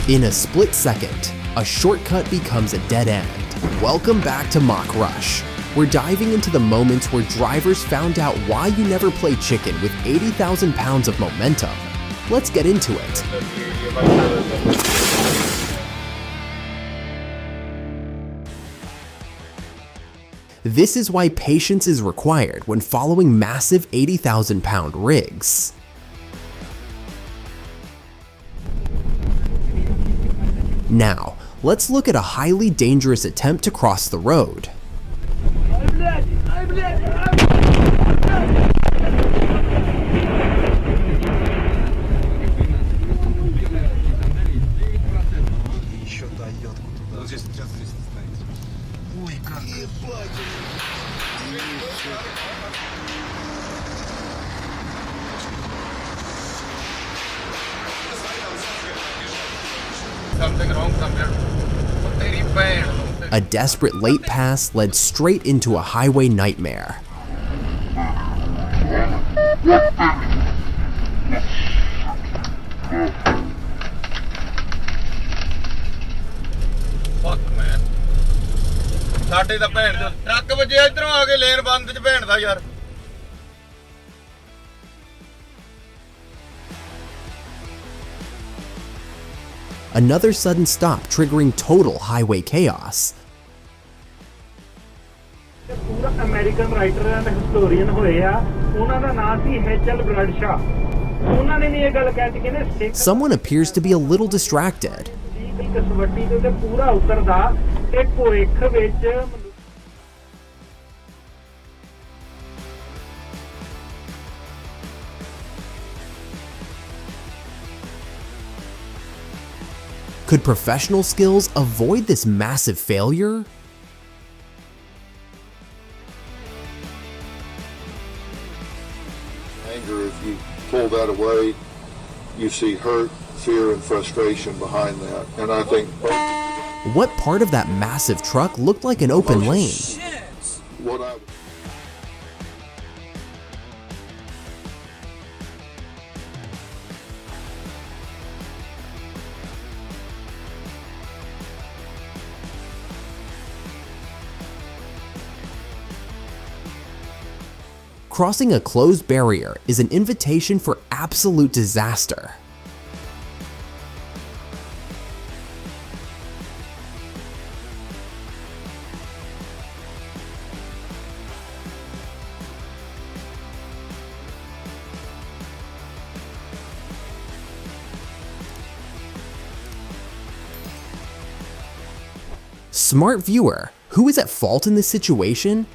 In a split second, a shortcut becomes a dead end. Welcome back to Mock Rush. We're diving into the moments where drivers found out why you never play chicken with 80,000 pounds of momentum. Let's get into it. This is why patience is required when following massive 80,000 pound rigs. Now, let's look at a highly dangerous attempt to cross the road. A desperate late pass led straight into a highway nightmare. Fuck man. ਸਾਡੇ ਦਾ ਭੈਣ ਦਾ truck ਵੱਜਿਆ ਇਧਰੋਂ ਆ ਕੇ lane ਬੰਦ ਚ ਭੈਣ ਦਾ ਯਾਰ। Another sudden stop triggering total highway chaos. ਪੂਰਾ ਅਮਰੀਕਨ ਰਾਈਟਰ ਐਂਡ ਹਿਸਟੋਰੀਅਨ ਹੋਏ ਆ, ਉਹਨਾਂ ਦਾ ਨਾਮ ਸੀ ਹੈਚਲ ਬ੍ਰਡਸ਼ਾ। ਉਹਨਾਂ ਨੇ ਵੀ ਇਹ ਗੱਲ ਕਹਿਤੀ ਕਿ ਨੇ Someone appears to be a little distracted. ਕਸਵੱਟੀ ਦੇ ਉੱਤੇ ਪੂਰਾ ਉਤਰਦਾ ਤੇ ਭਵਿੱਖ ਵਿੱਚ Could professional skills avoid this massive failure? Anger, if you pull that away, you see hurt, fear, and frustration behind that. And I think What part of that massive truck looked like an open lane? what I Crossing a closed barrier is an invitation for absolute disaster. Smart viewer, who is at fault in this situation?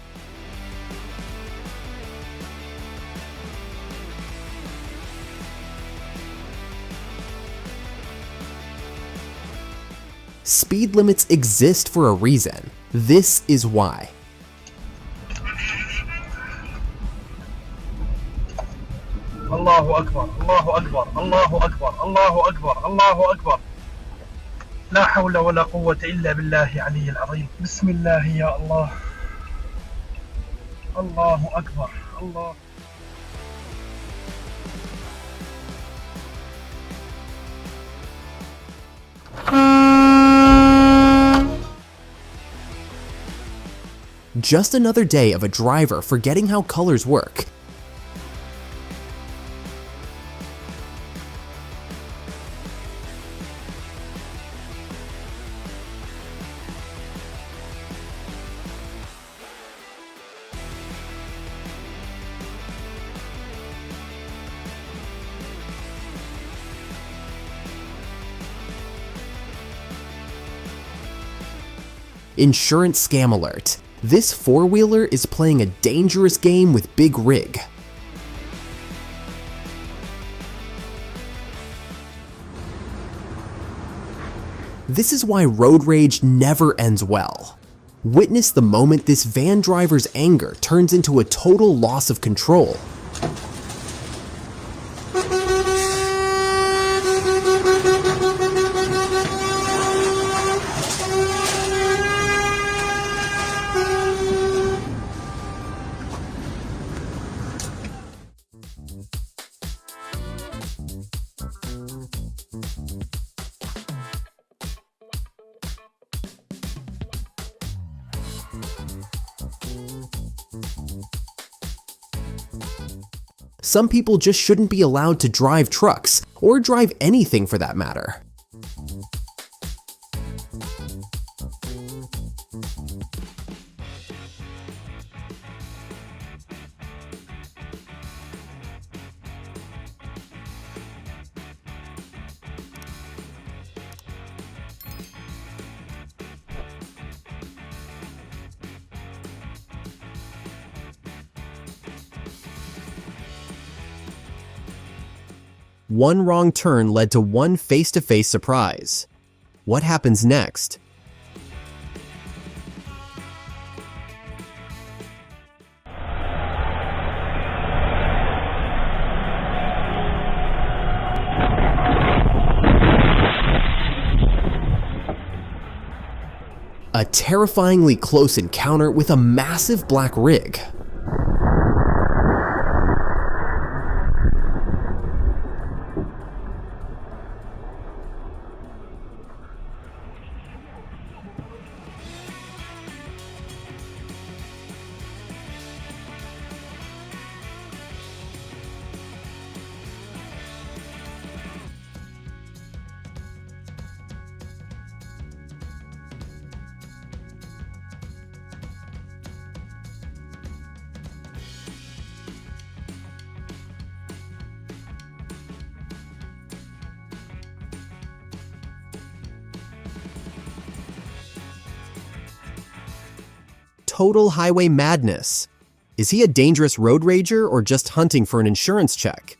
Speed limits exist for a reason. This is why. الله أكبر الله أكبر الله أكبر الله أكبر الله أكبر لا حول ولا قوة إلا بالله العلي العظيم بسم الله يا الله الله أكبر الله Just another day of a driver forgetting how colors work. Insurance scam alert. This four-wheeler is playing a dangerous game with Big Rig. This is why road rage never ends well. Witness the moment this van driver's anger turns into a total loss of control. Some people just shouldn't be allowed to drive trucks, or drive anything for that matter. One wrong turn led to one face-to-face surprise. What happens next? A terrifyingly close encounter with a massive black rig. Total highway madness. Is he a dangerous road rager or just hunting for an insurance check?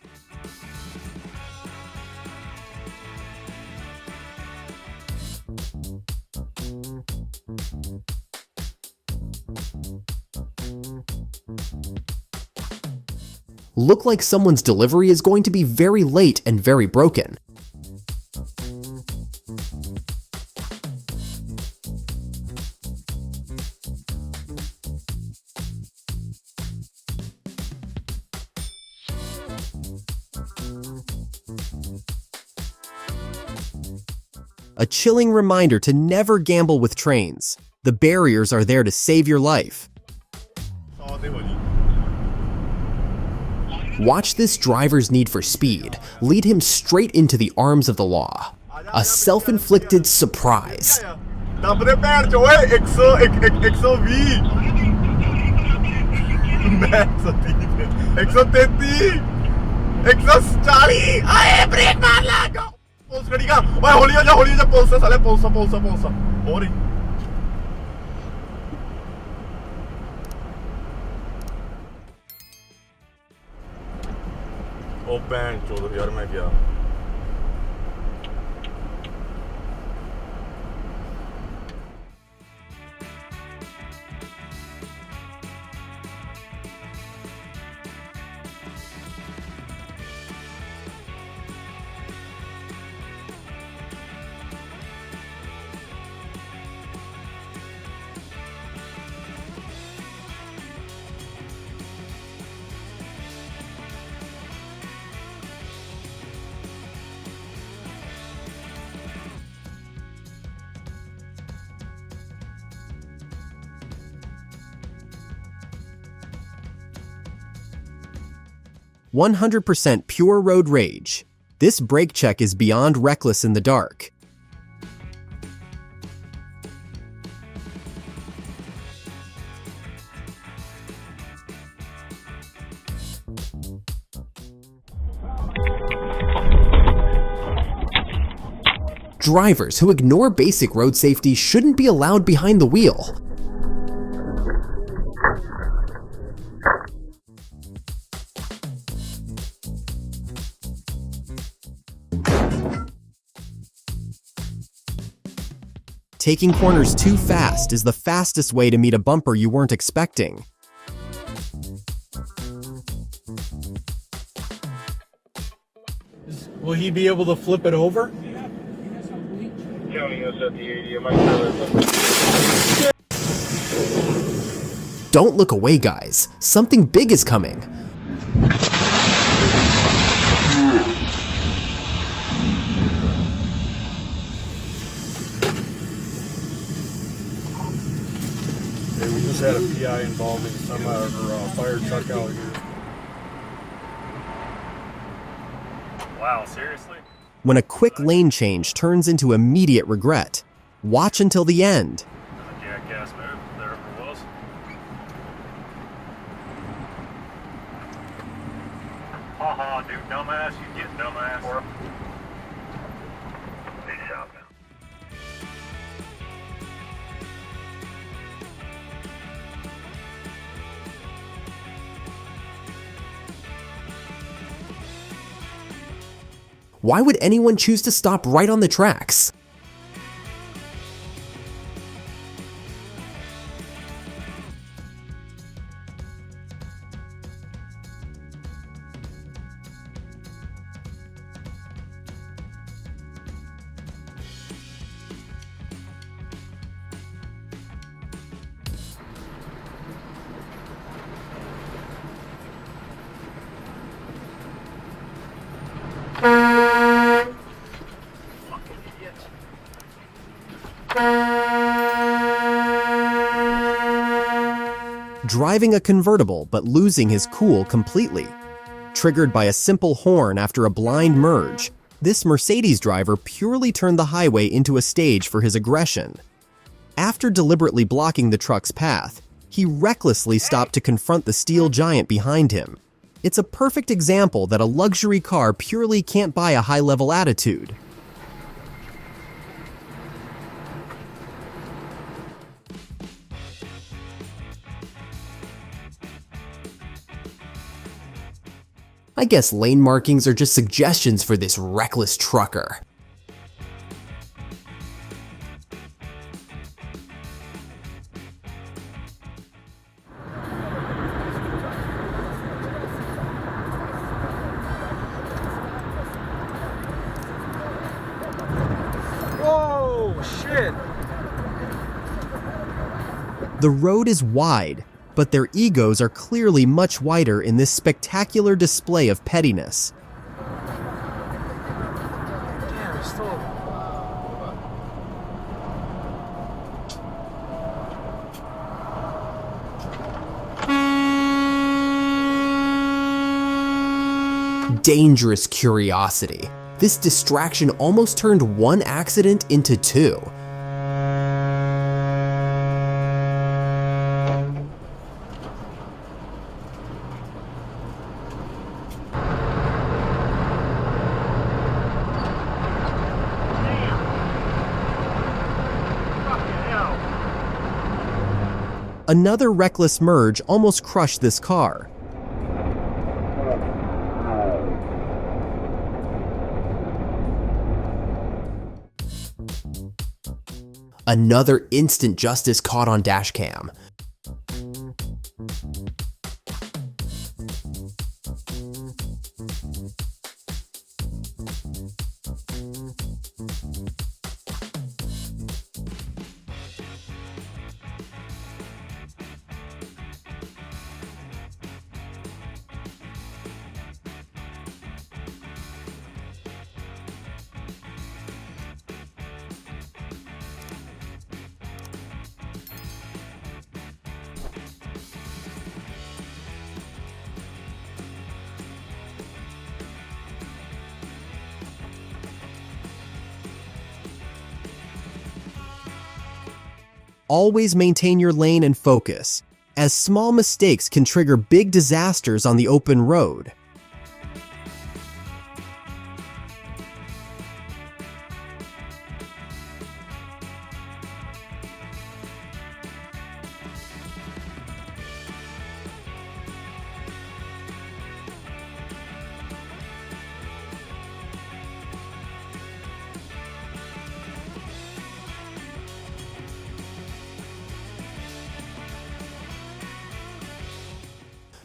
Look like someone's delivery is going to be very late and very broken. A chilling reminder to never gamble with trains. The barriers are there to save your life. Watch this driver's need for speed lead him straight into the arms of the law. A self-inflicted surprise. ओ बैंड चोद यार मैं क्या 100% pure road rage. This brake check is beyond reckless in the dark. Drivers who ignore basic road safety shouldn't be allowed behind the wheel. Taking corners too fast is the fastest way to meet a bumper you weren't expecting. Will he be able to flip it over? Don't look away, guys. Something big is coming. Hey, we just had a PI involving some fire truck out here. Wow, seriously? When a quick lane change turns into immediate regret. Watch until the end. A jackass move, if there ever was. Haha, dude, dumbass, you get dumbass. Nice job, man. Why would anyone choose to stop right on the tracks? Driving a convertible but losing his cool completely. Triggered by a simple horn after a blind merge, this Mercedes driver purely turned the highway into a stage for his aggression. After deliberately blocking the truck's path, he recklessly stopped to confront the steel giant behind him. It's a perfect example that a luxury car purely can't buy a high-level attitude. I guess lane markings are just suggestions for this reckless trucker. Whoa, shit. The road is wide, but their egos are clearly much wider in this spectacular display of pettiness. Damn, it's still... Dangerous curiosity. This distraction almost turned one accident into two. Another reckless merge almost crushed this car. Another instant justice caught on Dashcam. Always maintain your lane and focus, as small mistakes can trigger big disasters on the open road.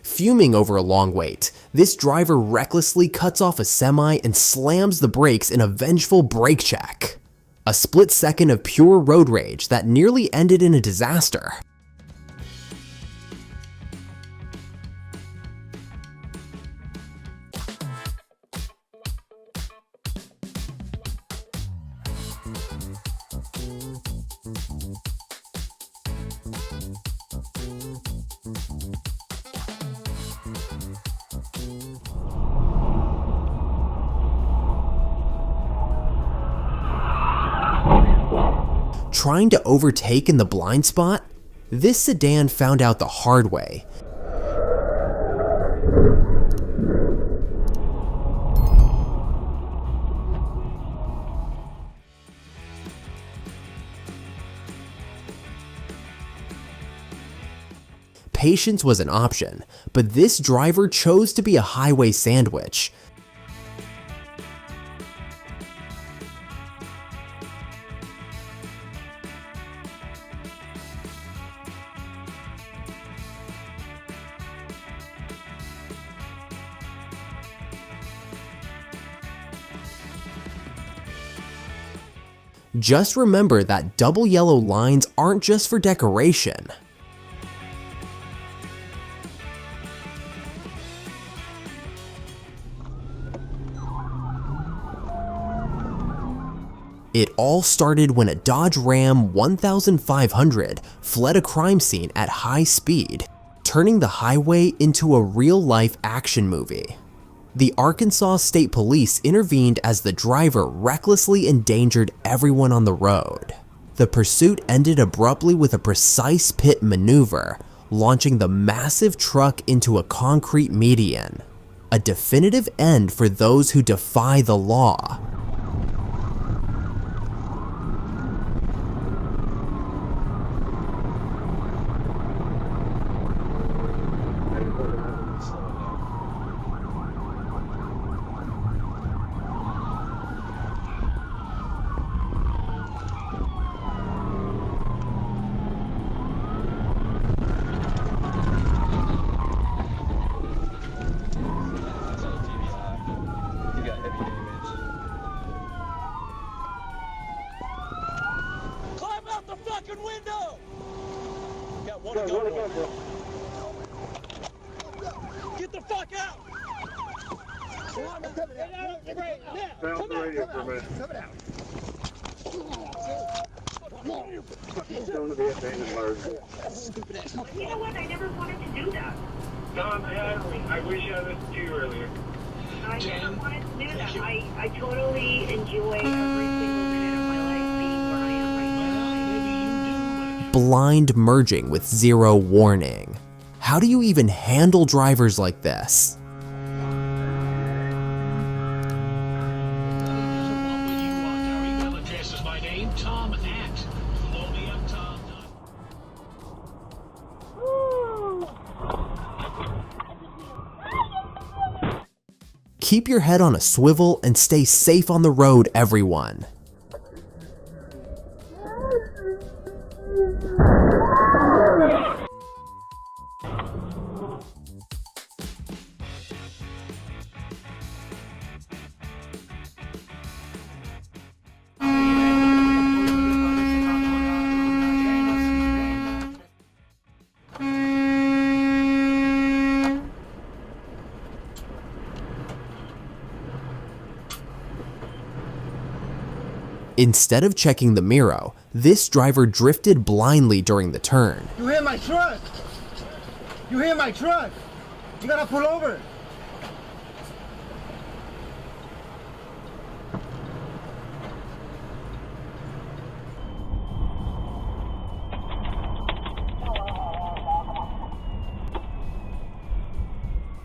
Fuming over a long wait, this driver recklessly cuts off a semi and slams the brakes in a vengeful brake check. A split second of pure road rage that nearly ended in a disaster. Trying to overtake in the blind spot? This sedan found out the hard way. Patience was an option, but this driver chose to be a highway sandwich. Just remember that double yellow lines aren't just for decoration. It all started when a Dodge Ram 1500 fled a crime scene at high speed, turning the highway into a real-life action movie. The Arkansas State Police intervened as the driver recklessly endangered everyone on the road. The pursuit ended abruptly with a precise pit maneuver, launching the massive truck into a concrete median. A definitive end for those who defy the law. Get the fuck out! Sound the radio for a minute. Going to the abandoned emergency. You know what? I never wanted to do that. Tom, I wish I listened to you earlier. I never wanted to do that. I totally enjoy every single minute of my life being where I am right now. Blind merging with zero warning. How do you even handle drivers like this? Keep your head on a swivel and stay safe on the road, everyone. Instead of checking the mirror, this driver drifted blindly during the turn. You hit my truck! You hit my truck! You gotta pull over!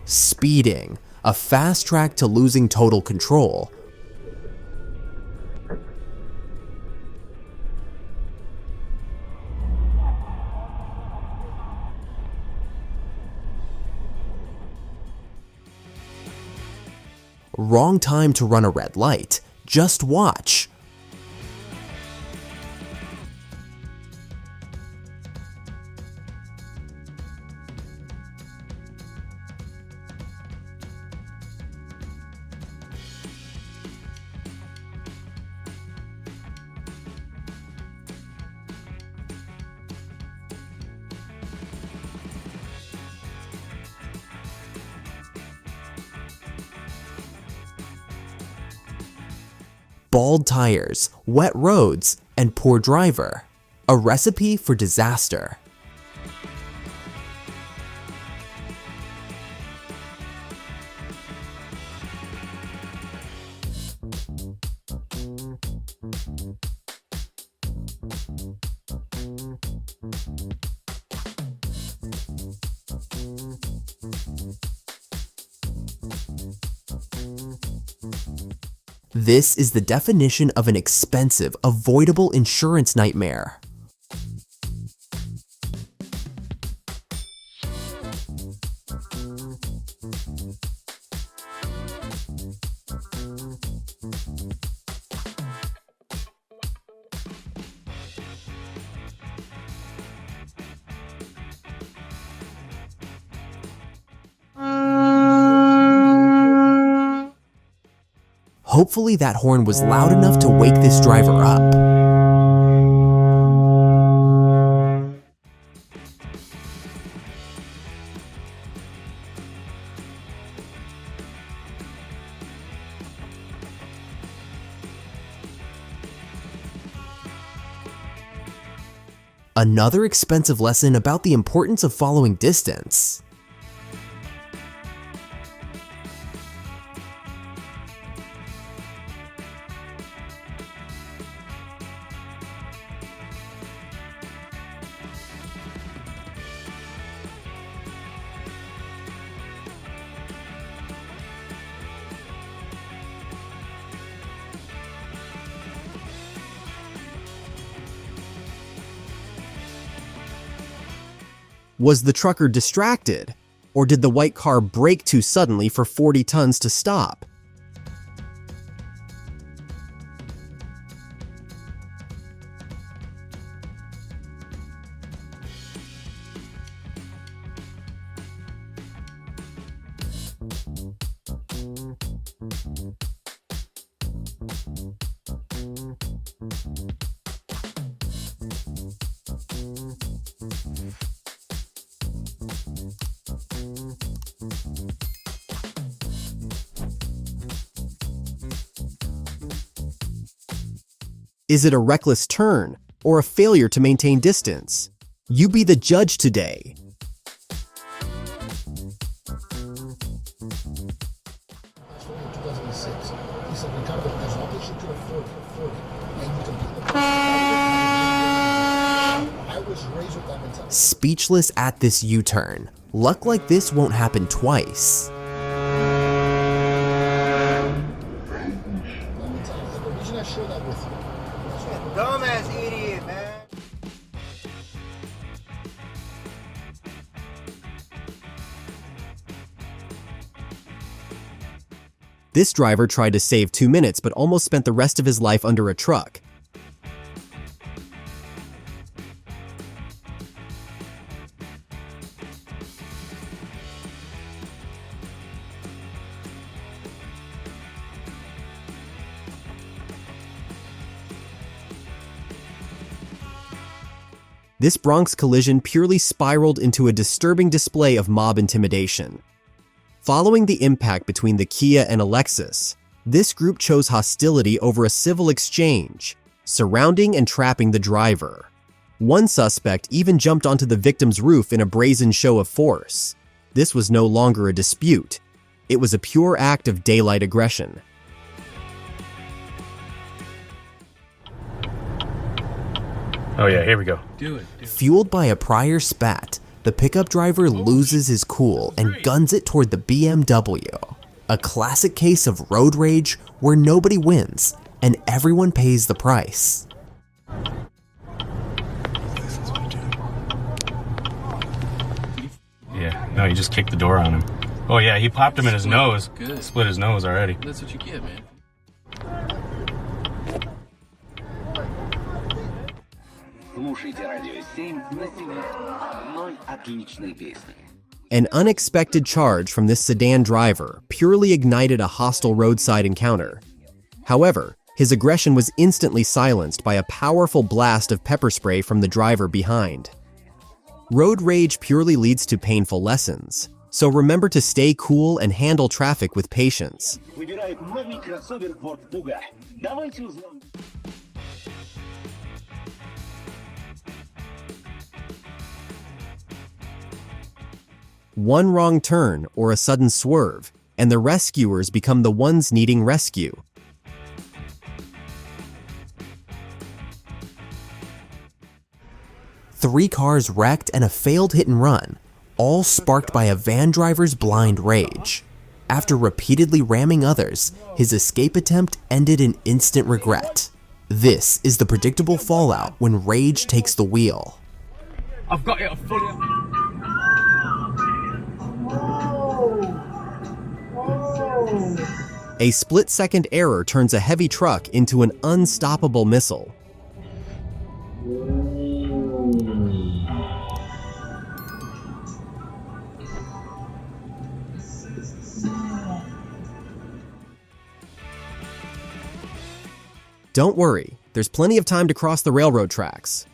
Speeding, a fast track to losing total control. Wrong time to run a red light. Just watch. Bald tires, wet roads, and poor driver. A recipe for disaster. This is the definition of an expensive, avoidable insurance nightmare. Hopefully that horn was loud enough to wake this driver up. Another expensive lesson about the importance of following distance. Was the trucker distracted? Or did the white car brake too suddenly for 40 tons to stop? Is it a reckless turn or a failure to maintain distance? You be the judge today. Speechless at this U-turn. Luck like this won't happen twice. Dumbass idiot, man. This driver tried to save 2 minutes but almost spent the rest of his life under a truck. This Bronx collision purely spiraled into a disturbing display of mob intimidation. Following the impact between the Kia and a Lexus, this group chose hostility over a civil exchange, surrounding and trapping the driver. One suspect even jumped onto the victim's roof in a brazen show of force. This was no longer a dispute. It was a pure act of daylight aggression. Oh yeah, here we go. Fueled by a prior spat, the pickup driver loses his cool and guns it toward the BMW. A classic case of road rage where nobody wins and everyone pays the price. Yeah, no, you just kicked the door on him. Oh yeah, he popped him in his nose. Split his nose already. That's what you get, man. An unexpected charge from this sedan driver purely ignited a hostile roadside encounter. However, his aggression was instantly silenced by a powerful blast of pepper spray from the driver behind. Road rage purely leads to painful lessons, so remember to stay cool and handle traffic with patience. One wrong turn or a sudden swerve, and the rescuers become the ones needing rescue. Three cars wrecked and a failed hit and run, all sparked by a van driver's blind rage. After repeatedly ramming others, his escape attempt ended in instant regret. This is the predictable fallout when rage takes the wheel. I've got it fully. A split-second error turns a heavy truck into an unstoppable missile. Don't worry, there's plenty of time to cross the railroad tracks.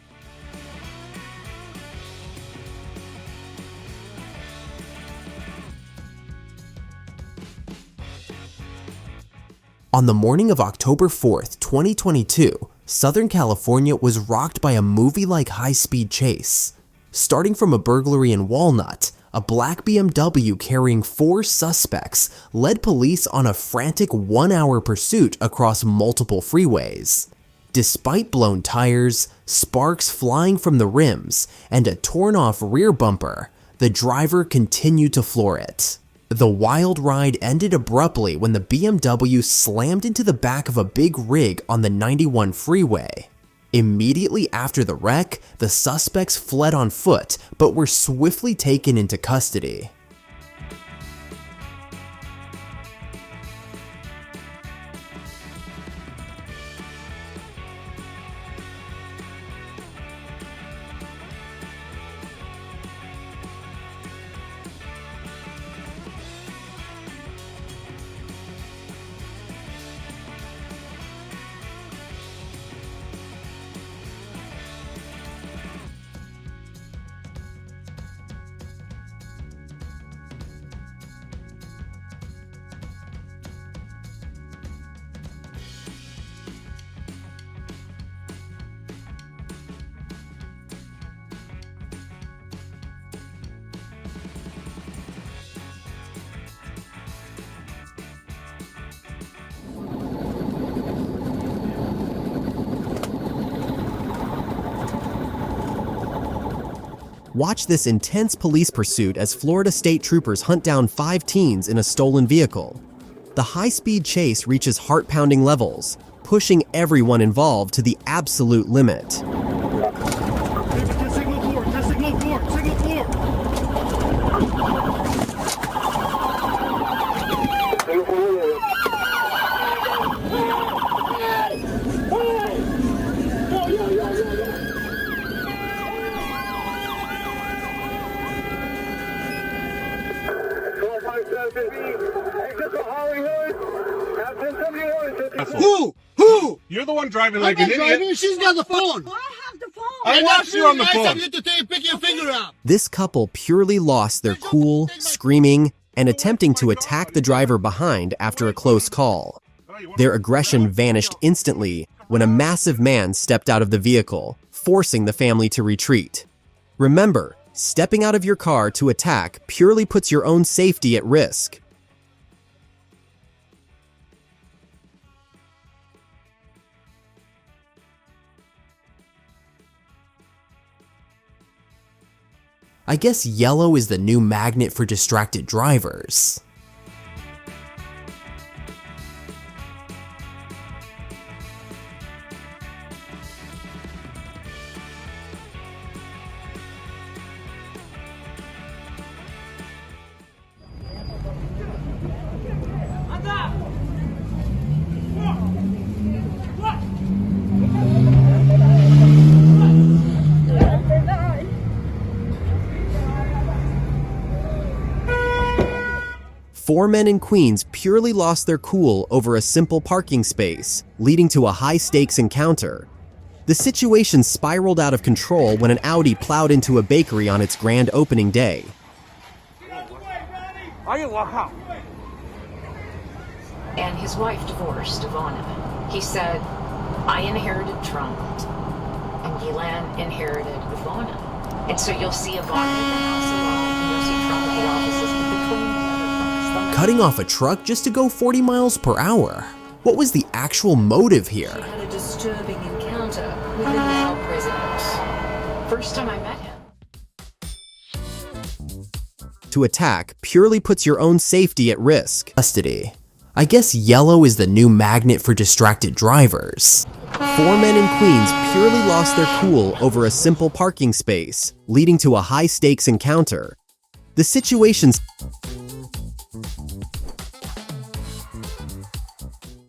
On the morning of October 4th, 2022, Southern California was rocked by a movie-like high-speed chase. Starting from a burglary in Walnut, a black BMW carrying 4 suspects led police on a frantic 1-hour pursuit across multiple freeways. Despite blown tires, sparks flying from the rims, and a torn-off rear bumper, the driver continued to floor it. The wild ride ended abruptly when the BMW slammed into the back of a big rig on the 91 freeway. Immediately after the wreck, the suspects fled on foot but were swiftly taken into custody. Watch this intense police pursuit as Florida state troopers hunt down 5 teens in a stolen vehicle. The high-speed chase reaches heart-pounding levels, pushing everyone involved to the absolute limit. Signal 4, signal 4, signal 4. Who? You're the one driving I'm like not an driving, idiot. she's got the phone. I have the phone. I watched you on the phone. You to pick your finger out. This couple purely lost their cool, screaming, and attempting to attack the driver behind after a close call. Their aggression vanished instantly when a massive man stepped out of the vehicle, forcing the family to retreat. Remember, stepping out of your car to attack purely puts your own safety at risk. I guess yellow is the new magnet for distracted drivers. Four men in Queens purely lost their cool over a simple parking space, leading to a high-stakes encounter. The situation spiraled out of control when an Audi plowed into a bakery on its grand opening day. And his wife divorced, Ivana. He said, I inherited Trump, and Gilan inherited Ivana. And so you'll see Ivana at the house alone, and you'll see Trump at the offices, but between the other folks. Cutting off a truck just to go 40 miles per hour. What was the actual motive here? She had a disturbing encounter with the now president. First time I met him. to attack purely puts your own safety at risk. Custody. I guess yellow is the new magnet for distracted drivers. 4 men in Queens purely lost their cool over a simple parking space, leading to a high-stakes encounter. The situation's